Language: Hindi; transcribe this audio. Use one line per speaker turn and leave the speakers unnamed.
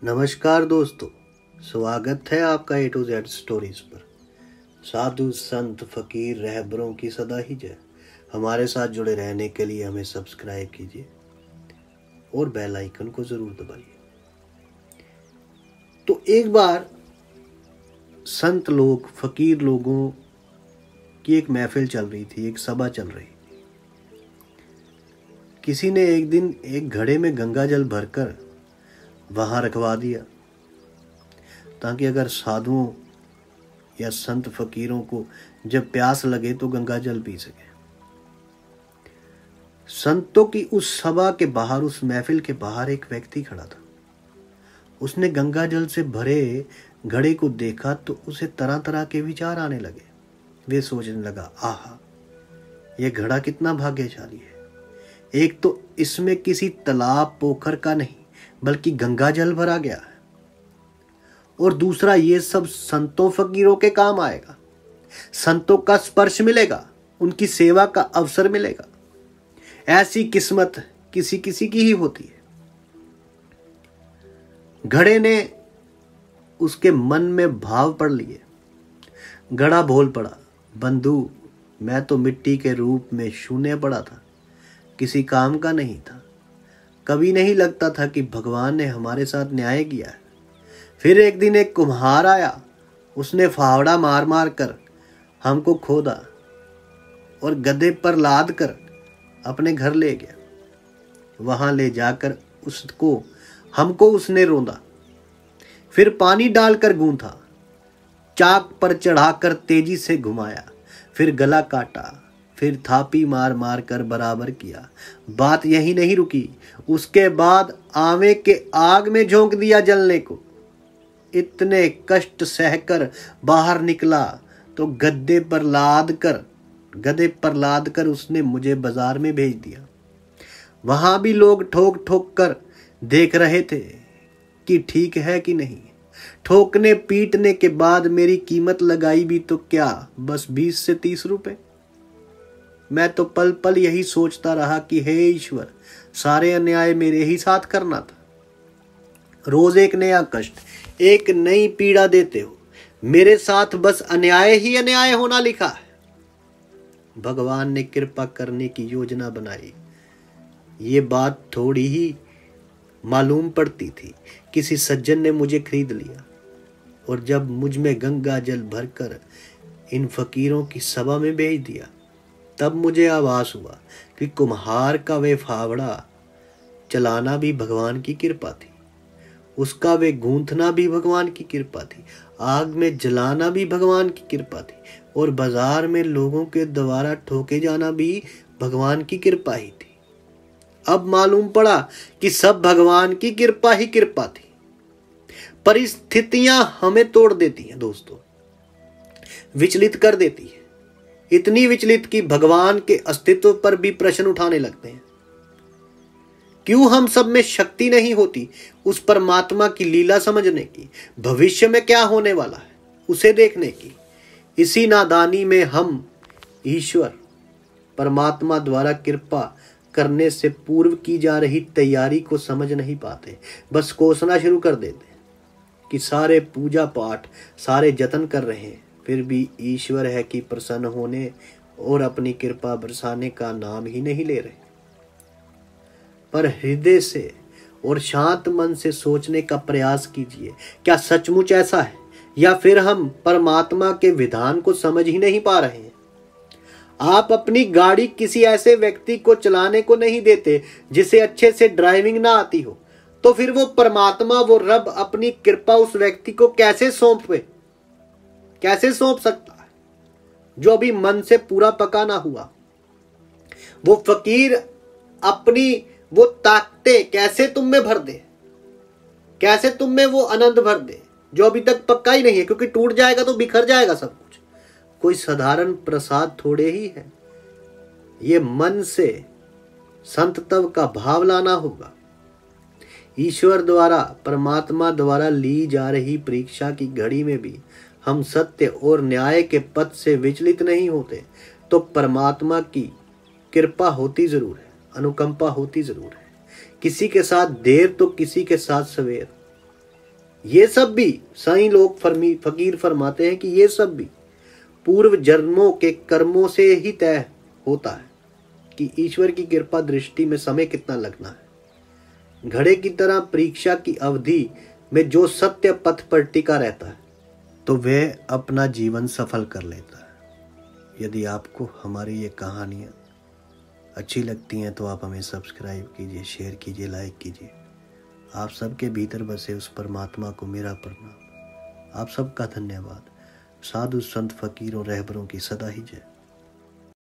नमस्कार दोस्तों, स्वागत है आपका A to Z स्टोरीज पर। साधु संत फकीर रहबरों की सदा ही जय। हमारे साथ जुड़े रहने के लिए हमें सब्सक्राइब कीजिए और बेल आइकन को जरूर दबाइए। तो एक बार संत लोग फकीर लोगों की एक महफिल चल रही थी, एक सभा चल रही थी। किसी ने एक दिन एक घड़े में गंगा जल भरकर वहां रखवा दिया ताकि अगर साधुओं या संत फकीरों को जब प्यास लगे तो गंगा जल पी सके। संतों की उस सभा के बाहर, उस महफिल के बाहर एक व्यक्ति खड़ा था। उसने गंगा जल से भरे घड़े को देखा तो उसे तरह तरह के विचार आने लगे। वे सोचने लगा, आहा, यह घड़ा कितना भाग्यशाली है। एक तो इसमें किसी तालाब पोखर का नहीं बल्कि गंगा जल भरा गया है, और दूसरा ये सब संतों फकीरों के काम आएगा। संतों का स्पर्श मिलेगा, उनकी सेवा का अवसर मिलेगा। ऐसी किस्मत किसी किसी की ही होती है। घड़े ने उसके मन में भाव पढ़ लिए। घड़ा बोल पड़ा, बंधु, मैं तो मिट्टी के रूप में शून्य पड़ा था, किसी काम का नहीं था। कभी नहीं लगता था कि भगवान ने हमारे साथ न्याय किया है। फिर एक दिन एक कुम्हार आया, उसने फावड़ा मार मार कर हमको खोदा और गधे पर लाद कर अपने घर ले गया। वहां ले जाकर हमको उसने रोंदा, फिर पानी डालकर गूंथा, चाक पर चढ़ाकर तेजी से घुमाया, फिर गला काटा, फिर थापी मार मार कर बराबर किया। बात यही नहीं रुकी, उसके बाद आवे के आग में झोंक दिया जलने को। इतने कष्ट सहकर बाहर निकला तो गधे पर लाद कर उसने मुझे बाजार में भेज दिया। वहां भी लोग ठोक ठोक कर देख रहे थे कि ठीक है कि नहीं। ठोकने पीटने के बाद मेरी कीमत लगाई भी तो क्या, बस 20 से 30 रुपए। मैं तो पल पल यही सोचता रहा कि हे ईश्वर, सारे अन्याय मेरे ही साथ करना था। रोज एक नया कष्ट, एक नई पीड़ा देते हो। मेरे साथ बस अन्याय ही अन्याय होना लिखा है। भगवान ने कृपा करने की योजना बनाई। ये बात थोड़ी ही मालूम पड़ती थी। किसी सज्जन ने मुझे खरीद लिया और जब मुझ में गंगा जल भरकर इन फकीरों की सभा में भेज दिया, तब मुझे आभास हुआ कि कुम्हार का वे फावड़ा चलाना भी भगवान की कृपा थी, उसका वे गूंथना भी भगवान की कृपा थी, आग में जलाना भी भगवान की कृपा थी, और बाजार में लोगों के द्वारा ठोके जाना भी भगवान की कृपा ही थी। अब मालूम पड़ा कि सब भगवान की कृपा ही कृपा थी। परिस्थितियां हमें तोड़ देती हैं दोस्तों, विचलित कर देती है। इतनी विचलित कि भगवान के अस्तित्व पर भी प्रश्न उठाने लगते हैं। क्यों हम सब में शक्ति नहीं होती उस परमात्मा की लीला समझने की, भविष्य में क्या होने वाला है उसे देखने की। इसी नादानी में हम ईश्वर परमात्मा द्वारा कृपा करने से पूर्व की जा रही तैयारी को समझ नहीं पाते। बस कोसना शुरू कर देते कि सारे पूजा पाठ, सारे जतन कर रहे हैं, फिर भी ईश्वर है कि प्रसन्न होने और अपनी कृपा बरसाने का नाम ही नहीं ले रहे। पर हृदय से और शांत मन से सोचने का प्रयास कीजिए, क्या सचमुच ऐसा है, या फिर हम परमात्मा के विधान को समझ ही नहीं पा रहे हैं। आप अपनी गाड़ी किसी ऐसे व्यक्ति को चलाने को नहीं देते जिसे अच्छे से ड्राइविंग ना आती हो, तो फिर वो परमात्मा, वो रब अपनी कृपा उस व्यक्ति को कैसे सौंप सकता है जो अभी मन से पूरा पका ना हुआ। वो फकीर अपनी वो ताकतें कैसे तुम में भर दे, कैसे तुम में वो आनंद भर दे जो अभी तक पक्का ही नहीं है, क्योंकि टूट जाएगा तो बिखर जाएगा सब कुछ। कोई साधारण प्रसाद थोड़े ही है। ये मन से संतत्व का भाव लाना होगा। ईश्वर द्वारा, परमात्मा द्वारा ली जा रही परीक्षा की घड़ी में भी हम सत्य और न्याय के पथ से विचलित नहीं होते तो परमात्मा की कृपा होती जरूर है, अनुकंपा होती जरूर है। किसी के साथ देर तो किसी के साथ सवेर। ये सब भी साईं लोग फकीर फरमाते हैं कि ये सब भी पूर्व जन्मों के कर्मों से ही तय होता है कि ईश्वर की कृपा दृष्टि में समय कितना लगना है। घड़े की तरह परीक्षा की अवधि में जो सत्य पथ पर टिका रहता है तो वह अपना जीवन सफल कर लेता है। यदि आपको हमारी ये कहानियाँ अच्छी लगती हैं तो आप हमें सब्सक्राइब कीजिए, शेयर कीजिए, लाइक कीजिए। आप सबके भीतर बसे उस परमात्मा को मेरा प्रणाम। आप सबका धन्यवाद। साधु संत फकीरों रहबरों की सदा ही जय।